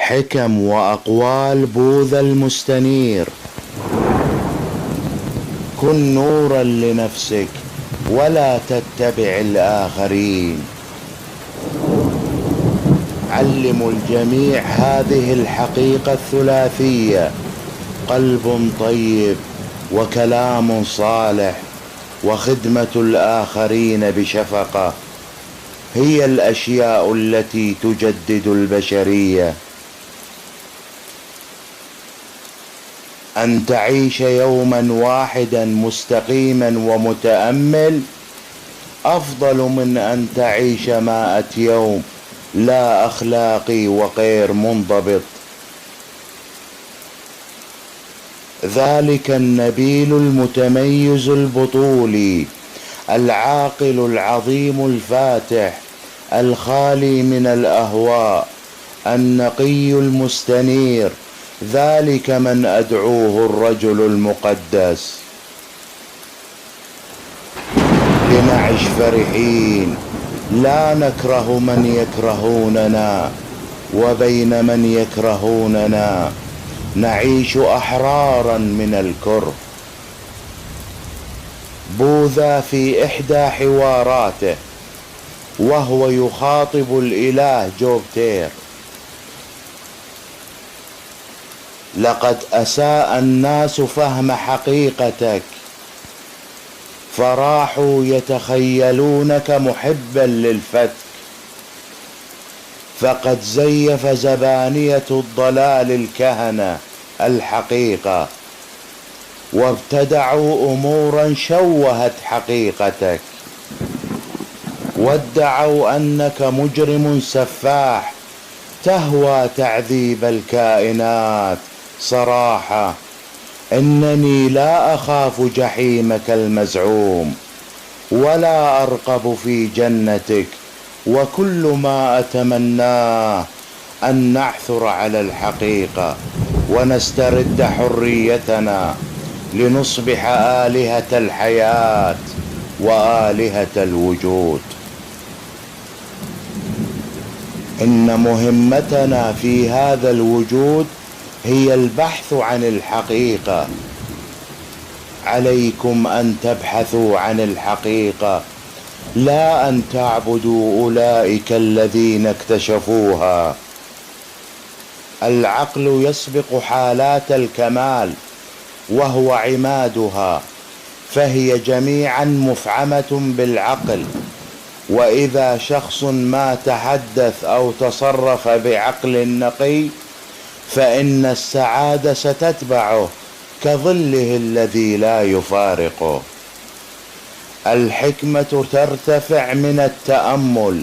حكم وأقوال بوذا المستنير. كن نورا لنفسك ولا تتبع الآخرين. علموا الجميع هذه الحقيقة الثلاثية: قلب طيب وكلام صالح وخدمة الآخرين بشفقة، هي الأشياء التي تجدد البشرية. أن تعيش يوما واحدا مستقيما ومتأمل أفضل من أن تعيش 100 يوم لا أخلاقي وغير منضبط. ذلك النبيل المتميز البطولي العاقل العظيم الفاتح الخالي من الأهواء النقي المستنير، ذلك من أدعوه الرجل المقدس. لنعش فرحين لا نكره من يكرهوننا، وبين من يكرهوننا نعيش أحرارا من الكره. بوذا في إحدى حواراته وهو يخاطب الإله جوبتير: لقد أساء الناس فهم حقيقتك، فراحوا يتخيلونك محبا للفتك، فقد زيف زبانية الضلال الكهنة الحقيقة، وابتدعوا أمورا شوهت حقيقتك، وادعوا أنك مجرم سفاح تهوى تعذيب الكائنات. صراحة إنني لا أخاف جحيمك المزعوم ولا أرقب في جنتك، وكل ما أتمناه أن نعثر على الحقيقة ونسترد حريتنا لنصبح آلهة الحياة وآلهة الوجود. إن مهمتنا في هذا الوجود هي البحث عن الحقيقة. عليكم أن تبحثوا عن الحقيقة، لا أن تعبدوا أولئك الذين اكتشفوها. العقل يسبق حالات الكمال وهو عمادها، فهي جميعا مفعمة بالعقل. وإذا شخص ما تحدث أو تصرف بعقل نقي فإن السعادة ستتبعه كظله الذي لا يفارقه. الحكمة ترتفع من التأمل،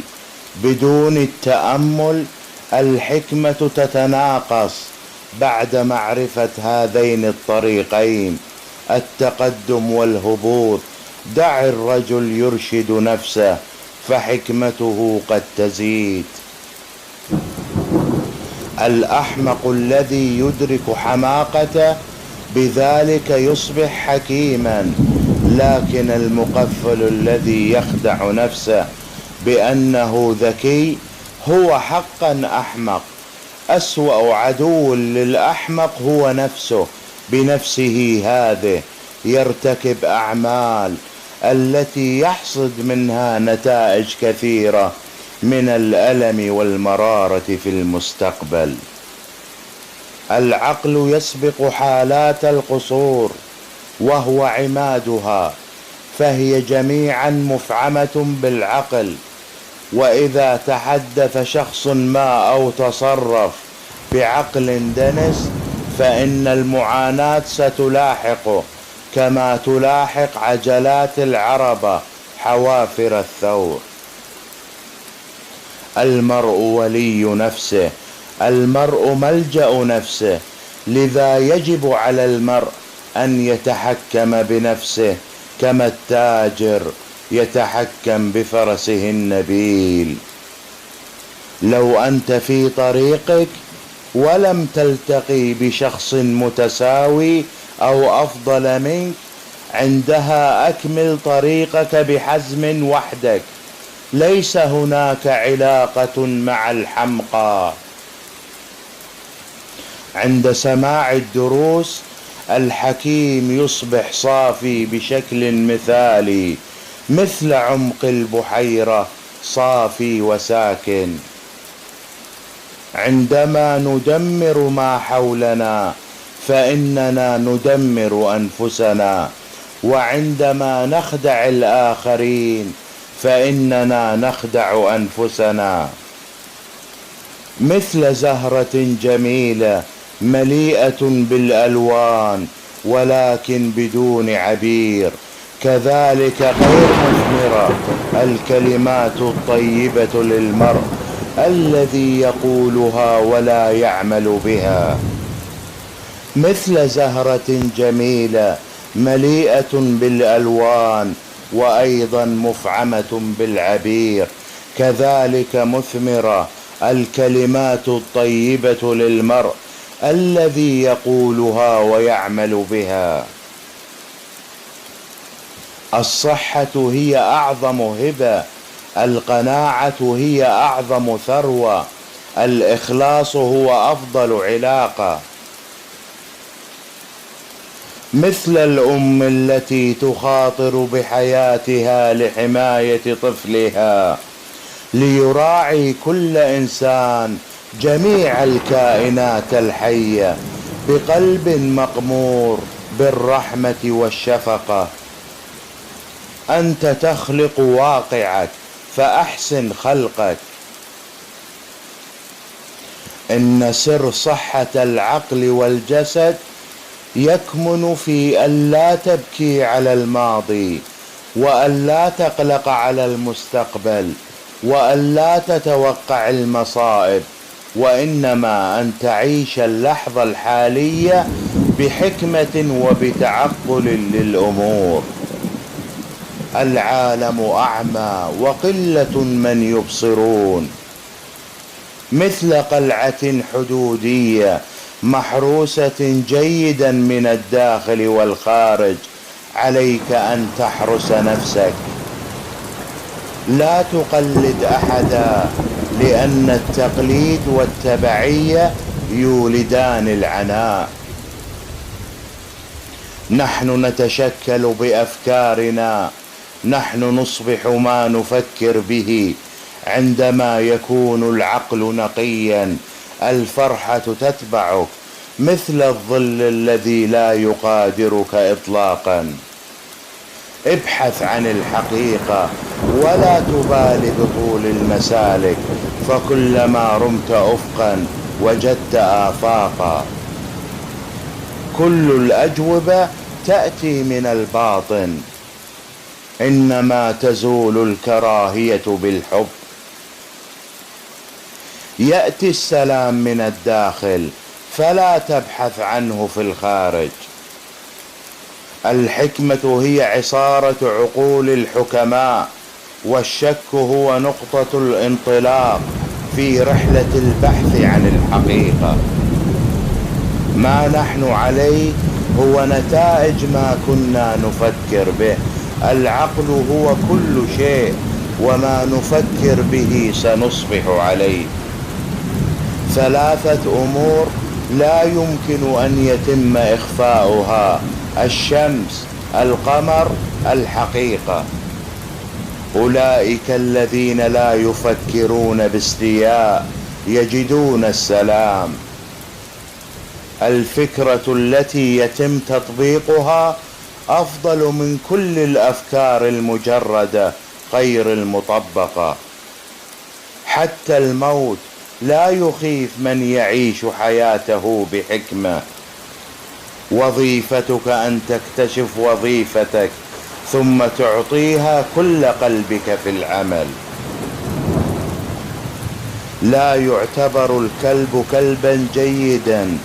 بدون التأمل الحكمة تتناقص. بعد معرفة هذين الطريقين التقدم والهبوط دع الرجل يرشد نفسه فحكمته قد تزيد. الأحمق الذي يدرك حماقته بذلك يصبح حكيما، لكن المغفل الذي يخدع نفسه بأنه ذكي هو حقا أحمق. أسوأ عدو للأحمق هو نفسه بنفسه هذه، يرتكب أعمال التي يحصد منها نتائج كثيرة من الألم والمرارة في المستقبل. العقل يسبق حالات القصور وهو عمادها، فهي جميعا مفعمة بالعقل. وإذا تحدث شخص ما أو تصرف بعقل دنس فإن المعاناة ستلاحقه كما تلاحق عجلات العربة حوافر الثور. المرء ولي نفسه، المرء ملجأ نفسه، لذا يجب على المرء أن يتحكم بنفسه كما التاجر يتحكم بفرسه النبيل. لو أنت في طريقك ولم تلتقي بشخص متساوي أو أفضل منك، عندها أكمل طريقك بحزم وحدك. ليس هناك علاقة مع الحمقى. عند سماع الدروس الحكيم يصبح صافي بشكل مثالي، مثل عمق البحيرة صافي وساكن. عندما ندمر ما حولنا فإننا ندمر أنفسنا، وعندما نخدع الآخرين فإننا نخدع أنفسنا. مثل زهرة جميلة مليئة بالألوان ولكن بدون عبير، كذلك غير مثمرة الكلمات الطيبة للمرء الذي يقولها ولا يعمل بها. مثل زهرة جميلة مليئة بالألوان وأيضا مفعمة بالعبير، كذلك مثمرة الكلمات الطيبة للمرء الذي يقولها ويعمل بها. الصحة هي أعظم هبة، القناعة هي أعظم ثروة، الإخلاص هو أفضل علاقة. مثل الأم التي تخاطر بحياتها لحماية طفلها، ليراعي كل إنسان جميع الكائنات الحية بقلب مقمور بالرحمة والشفقة. أنت تخلق واقعك فأحسن خلقك. إن سر صحة العقل والجسد يكمن في ألا تبكي على الماضي، وألا تقلق على المستقبل، وألا تتوقع المصائب، وإنما أن تعيش اللحظة الحالية بحكمة وبتعقل للأمور. العالم أعمى وقلة من يبصرون. مثل قلعة حدودية محروسة جيدا من الداخل والخارج، عليك أن تحرس نفسك. لا تقلد أحدا، لأن التقليد والتبعية يولدان العناء. نحن نتشكل بأفكارنا، نحن نصبح ما نفكر به. عندما يكون العقل نقيا الفرحة تتبعك مثل الظل الذي لا يقادرك إطلاقا. ابحث عن الحقيقة ولا تبالي بطول المسالك، فكلما رمت أفقا وجدت آفاقا. كل الأجوبة تأتي من الباطن، إنما تزول الكراهية بالحب. يأتي السلام من الداخل فلا تبحث عنه في الخارج. الحكمة هي عصارة عقول الحكماء، والشك هو نقطة الانطلاق في رحلة البحث عن الحقيقة. ما نحن عليه هو نتائج ما كنا نفكر به. العقل هو كل شيء، وما نفكر به سنصبح عليه. ثلاثة أمور لا يمكن أن يتم إخفاؤها: الشمس، القمر، الحقيقة. أولئك الذين لا يفكرون باستياء يجدون السلام. الفكرة التي يتم تطبيقها أفضل من كل الأفكار المجردة غير المطبقة. حتى الموت لا يخيف من يعيش حياته بحكمة. وظيفتك أن تكتشف وظيفتك ثم تعطيها كل قلبك في العمل. لا يعتبر الكلب كلبا جيدا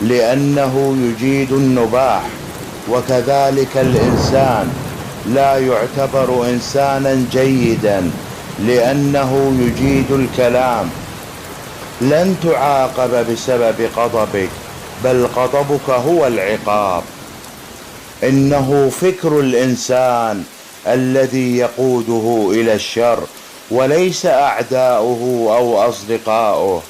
لأنه يجيد النباح، وكذلك الإنسان لا يعتبر إنسانا جيدا لأنه يجيد الكلام. لن تعاقب بسبب غضبك، بل غضبك هو العقاب. إنه فكر الإنسان الذي يقوده إلى الشر، وليس أعداؤه أو أصدقاؤه.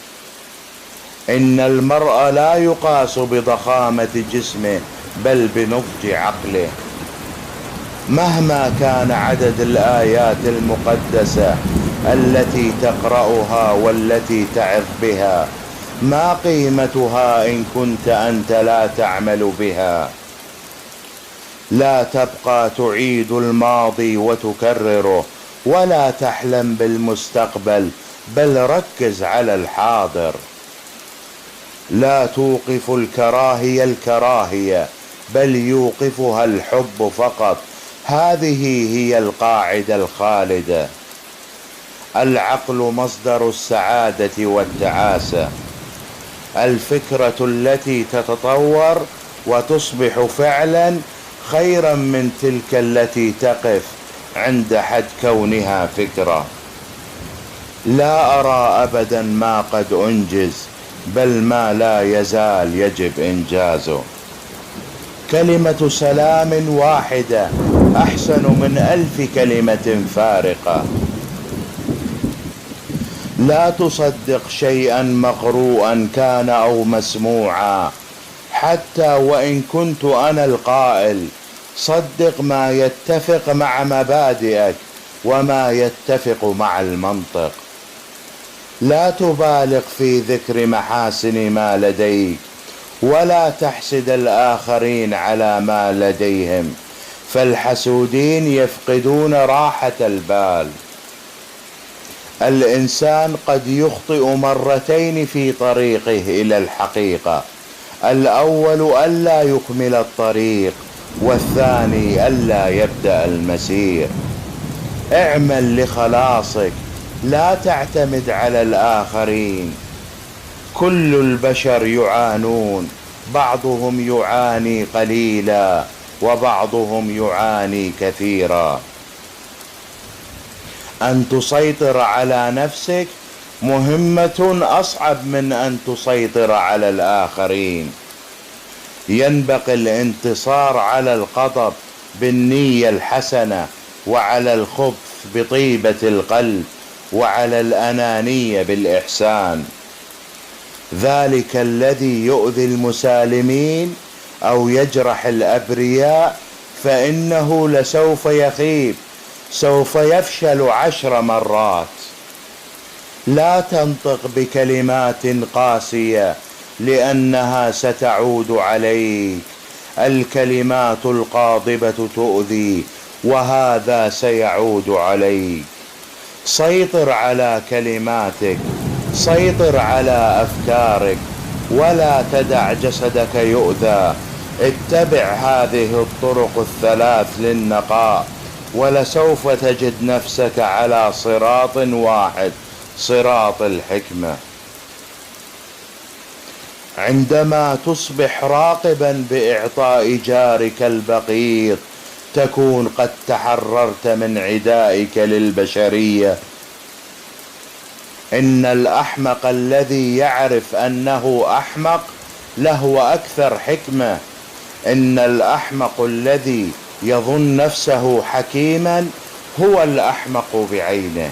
إن المرء لا يقاس بضخامة جسمه بل بنضج عقله. مهما كان عدد الآيات المقدسة التي تقرأها والتي تعظ بها، ما قيمتها إن كنت أنت لا تعمل بها؟ لا تبقى تعيد الماضي وتكرره، ولا تحلم بالمستقبل، بل ركز على الحاضر. لا توقف الكراهية الكراهية، بل يوقفها الحب فقط. هذه هي القاعدة الخالدة. العقل مصدر السعادة والتعاسة. الفكرة التي تتطور وتصبح فعلا خيرا من تلك التي تقف عند حد كونها فكرة. لا أرى أبدا ما قد أنجز، بل ما لا يزال يجب إنجازه. كلمة سلام واحدة أحسن من 1000 كلمة فارقة. لا تصدق شيئا مقروءا كان أو مسموعا، حتى وإن كنت أنا القائل. صدق ما يتفق مع مبادئك وما يتفق مع المنطق. لا تبالغ في ذكر محاسن ما لديك، ولا تحسد الآخرين على ما لديهم، فالحسودين يفقدون راحة البال. الإنسان قد يخطئ مرتين في طريقه إلى الحقيقة: الأول ألا يكمل الطريق، والثاني ألا يبدأ المسير. اعمل لخلاصك، لا تعتمد على الآخرين. كل البشر يعانون، بعضهم يعاني قليلا وبعضهم يعاني كثيرا. أن تسيطر على نفسك مهمة أصعب من أن تسيطر على الآخرين. ينبغي الانتصار على الغضب بالنية الحسنة، وعلى الخبث بطيبة القلب، وعلى الأنانية بالإحسان. ذلك الذي يؤذي المسالمين أو يجرح الأبرياء فإنه لسوف يخيب، سوف يفشل 10 مرات. لا تنطق بكلمات قاسية، لأنها ستعود عليك. الكلمات الغاضبة تؤذي، وهذا سيعود عليك. سيطر على كلماتك، سيطر على أفكارك، ولا تدع جسدك يؤذى. اتبع هذه الطرق الثلاث للنقاء، ولسوف تجد نفسك على صراط واحد، صراط الحكمة. عندما تصبح راقبا بإعطاء جارك البقيض، تكون قد تحررت من عدائك للبشرية. إن الأحمق الذي يعرف أنه أحمق لهو أكثر حكمة. إن الأحمق الذي يظن نفسه حكيما هو الأحمق بعينه.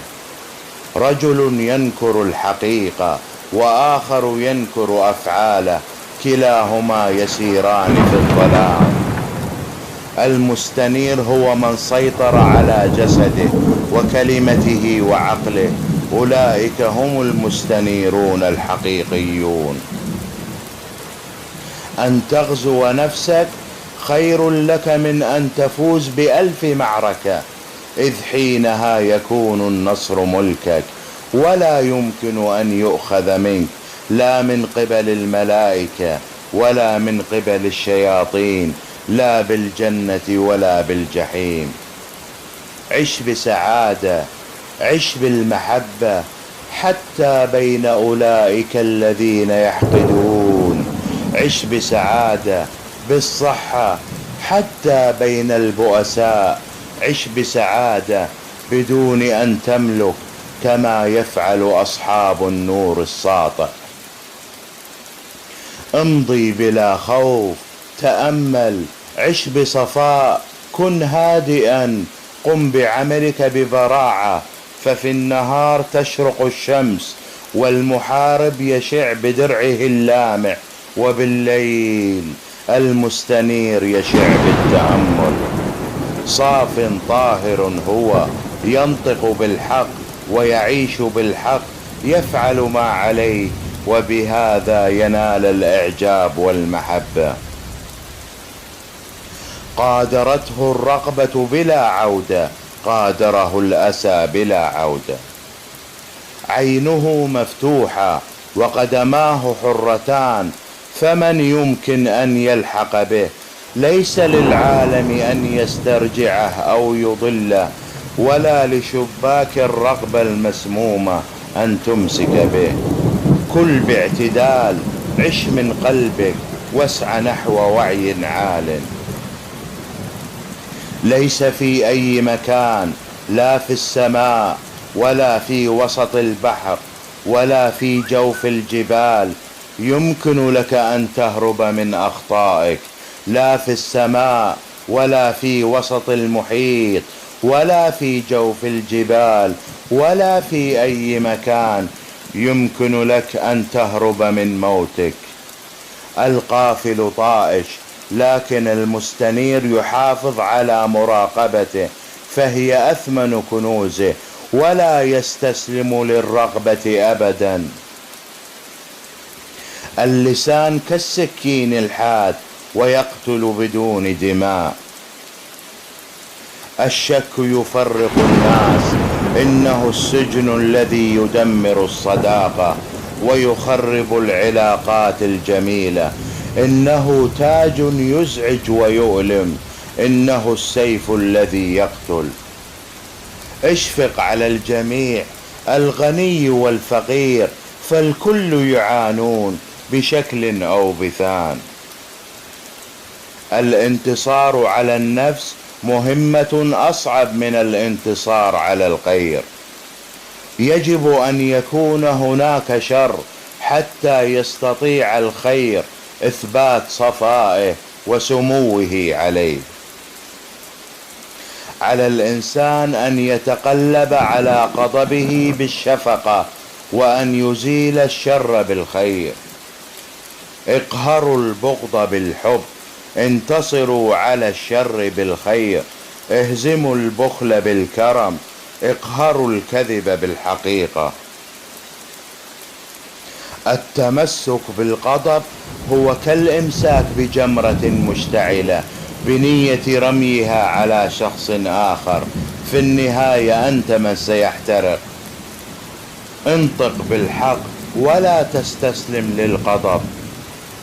رجل ينكر الحقيقة، وآخر ينكر أفعاله، كلاهما يسيران في الظلام. المستنير هو من سيطر على جسده وكلمته وعقله. أولئك هم المستنيرون الحقيقيون. أن تغزو نفسك خير لك من أن تفوز ب1000 معركة، إذ حينها يكون النصر ملكك، ولا يمكن أن يؤخذ منك، لا من قبل الملائكة ولا من قبل الشياطين، لا بالجنة ولا بالجحيم. عش بسعادة، عش بالمحبة، حتى بين أولئك الذين يحقدون. عش بسعادة بالصحة حتى بين البؤساء. عش بسعادة بدون أن تملك، كما يفعل أصحاب النور الساطع. امضي بلا خوف، تأمل، عش بصفاء، كن هادئا، قم بعملك ببراعة، ففي النهار تشرق الشمس، والمحارب يشع بدرعه اللامع، وبالليل المستنير يشع بالتأمل. صاف طاهر هو، ينطق بالحق ويعيش بالحق، يفعل ما عليه، وبهذا ينال الإعجاب والمحبة. قادرته الرغبة بلا عودة، قادره الأسى بلا عودة. عينه مفتوحة وقدماه حرتان، فمن يمكن أن يلحق به؟ ليس للعالم أن يسترجعه أو يضله، ولا لشباك الرغبة المسمومة أن تمسك به. كل باعتدال، عش من قلبك، واسع نحو وعي عال. ليس في أي مكان، لا في السماء ولا في وسط البحر ولا في جوف الجبال، يمكن لك أن تهرب من أخطائك. لا في السماء ولا في وسط المحيط ولا في جوف الجبال ولا في أي مكان يمكن لك أن تهرب من موتك. القافل طائش، لكن المستنير يحافظ على مراقبته، فهي أثمن كنوزه، ولا يستسلم للرغبة أبدا. اللسان كالسكين الحاد، ويقتل بدون دماء. الشك يفرق الناس، إنه السجن الذي يدمر الصداقة ويخرب العلاقات الجميلة. إنه تاج يزعج ويؤلم، إنه السيف الذي يقتل. اشفق على الجميع، الغني والفقير، فالكل يعانون بشكل أو بثان. الانتصار على النفس مهمة أصعب من الانتصار على الغير. يجب أن يكون هناك شر حتى يستطيع الخير إثبات صفائه وسموه عليه. على الإنسان أن يتقلب على غضبه بالشفقة، وأن يزيل الشر بالخير. اقهروا البغض بالحب، انتصروا على الشر بالخير. اهزموا البخل بالكرم، اقهروا الكذب بالحقيقة. التمسك بالغضب هو كالإمساك بجمرة مشتعلة بنية رميها على شخص آخر، في النهاية أنت من سيحترق. انطق بالحق ولا تستسلم للغضب.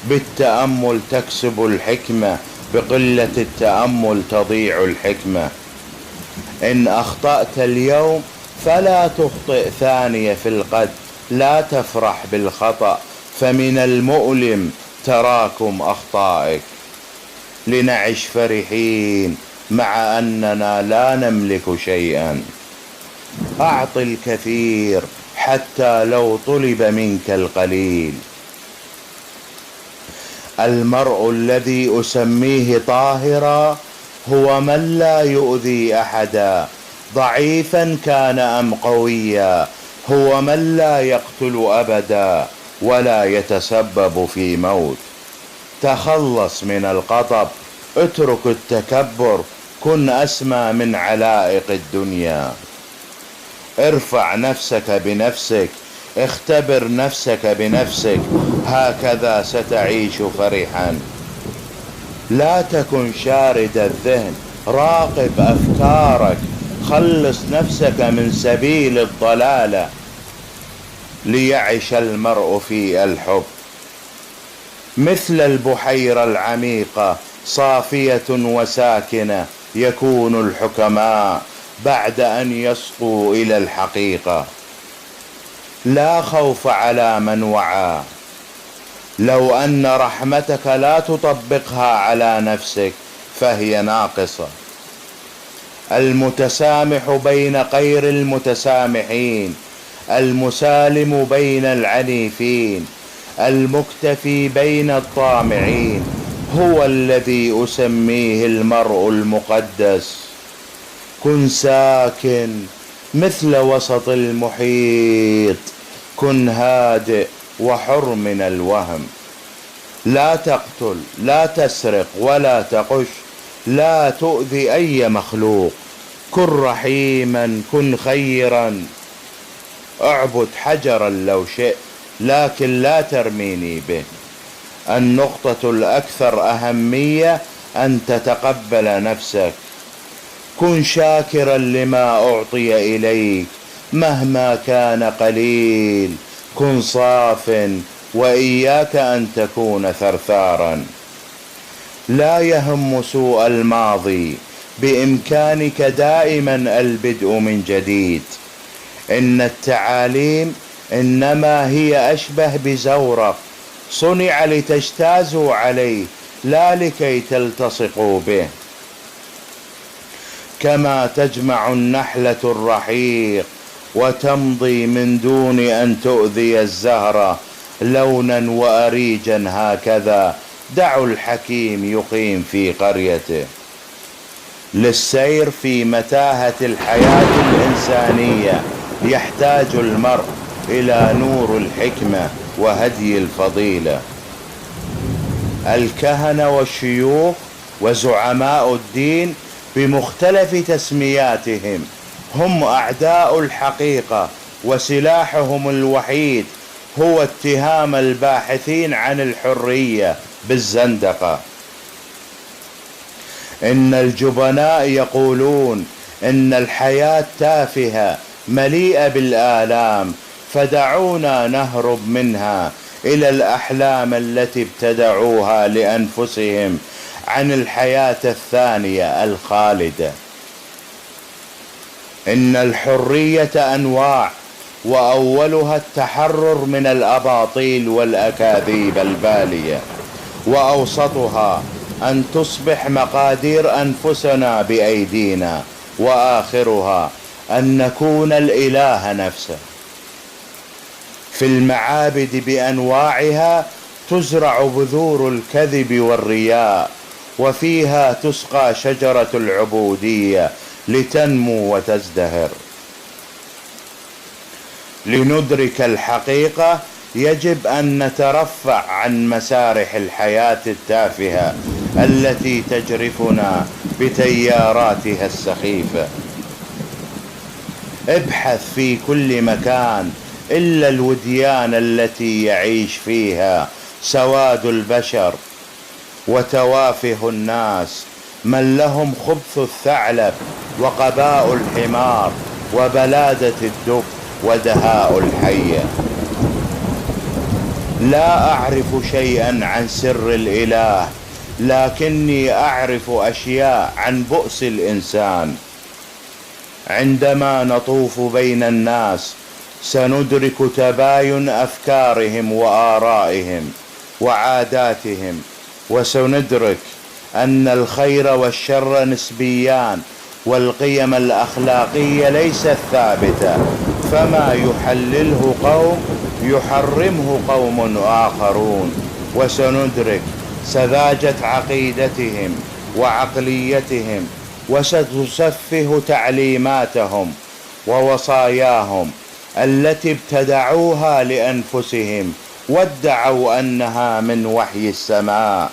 بالتأمل تكسب الحكمة، بقلة التأمل تضيع الحكمة. إن أخطأت اليوم فلا تخطئ ثانية في الغد. لا تفرح بالخطأ، فمن المؤلم تراكم أخطائك. لنعش فرحين مع أننا لا نملك شيئا. أعط الكثير حتى لو طلب منك القليل. المرء الذي أسميه طاهرا هو من لا يؤذي أحدا، ضعيفا كان أم قويا. هو من لا يقتل أبدا ولا يتسبب في موت. تخلص من الغضب، اترك التكبر، كن أسمى من علائق الدنيا. ارفع نفسك بنفسك، اختبر نفسك بنفسك، هكذا ستعيش فرحا. لا تكن شارد الذهن، راقب أفكارك، خلص نفسك من سبيل الضلالة، ليعش المرء في الحب. مثل البحيرة العميقة صافية وساكنة يكون الحكماء بعد أن يصغوا إلى الحقيقة. لا خوف على من وعى. لو أن رحمتك لا تطبقها على نفسك فهي ناقصة. المتسامح بين غير المتسامحين، المسالم بين العنيفين، المكتفي بين الطامعين، هو الذي أسميه المرء المقدس. كن ساكن مثل وسط المحيط، كن هادئ وحر من الوهم. لا تقتل، لا تسرق، ولا تقش، لا تؤذي أي مخلوق. كن رحيما، كن خيرا. اعبد حجرا لو شئت، لكن لا ترميني به. النقطة الأكثر أهمية أن تتقبل نفسك. كن شاكرا لما أعطي إليك مهما كان قليل. كن صاف، وإياك أن تكون ثرثارا. لا يهم سوء الماضي، بإمكانك دائما البدء من جديد. إن التعاليم إنما هي أشبه بزورق صنع لتجتازوا عليه، لا لكي تلتصقوا به. كما تجمع النحلة الرحيق وتمضي من دون أن تؤذي الزهرة لونا وأريجا، هكذا دعوا الحكيم يقيم في قريته. للسير في متاهة الحياة الإنسانية يحتاج المرء إلى نور الحكمة وهدي الفضيلة. الكهنة والشيوخ وزعماء الدين بمختلف تسمياتهم هم أعداء الحقيقة، وسلاحهم الوحيد هو اتهام الباحثين عن الحرية بالزندقة. إن الجبناء يقولون إن الحياة تافهة مليئة بالآلام، فدعونا نهرب منها إلى الأحلام التي ابتدعوها لأنفسهم عن الحياة الثانية الخالدة. إن الحرية أنواع، وأولها التحرر من الأباطيل والأكاذيب البالية، وأوسطها أن تصبح مقادير أنفسنا بأيدينا، وآخرها أن نكون الإله نفسه. في المعابد بأنواعها تزرع بذور الكذب والرياء، وفيها تسقى شجرة العبودية لتنمو وتزدهر. لندرك الحقيقة يجب أن نترفع عن مسارح الحياة التافهة التي تجرفنا بتياراتها السخيفة. ابحث في كل مكان إلا الوديان التي يعيش فيها سواد البشر وتوافه الناس، من لهم خبث الثعلب وقباء الحمار وبلادة الدب ودهاء الحية. لا أعرف شيئا عن سر الإله، لكني أعرف أشياء عن بؤس الإنسان. عندما نطوف بين الناس سندرك تباين أفكارهم وآرائهم وعاداتهم، وسندرك أن الخير والشر نسبيان، والقيم الأخلاقية ليست ثابتة، فما يحلله قوم يحرمه قوم آخرون. وسندرك سذاجة عقيدتهم وعقليتهم، وستسفه تعليماتهم ووصاياهم التي ابتدعوها لأنفسهم وادعوا أنها من وحي السماء،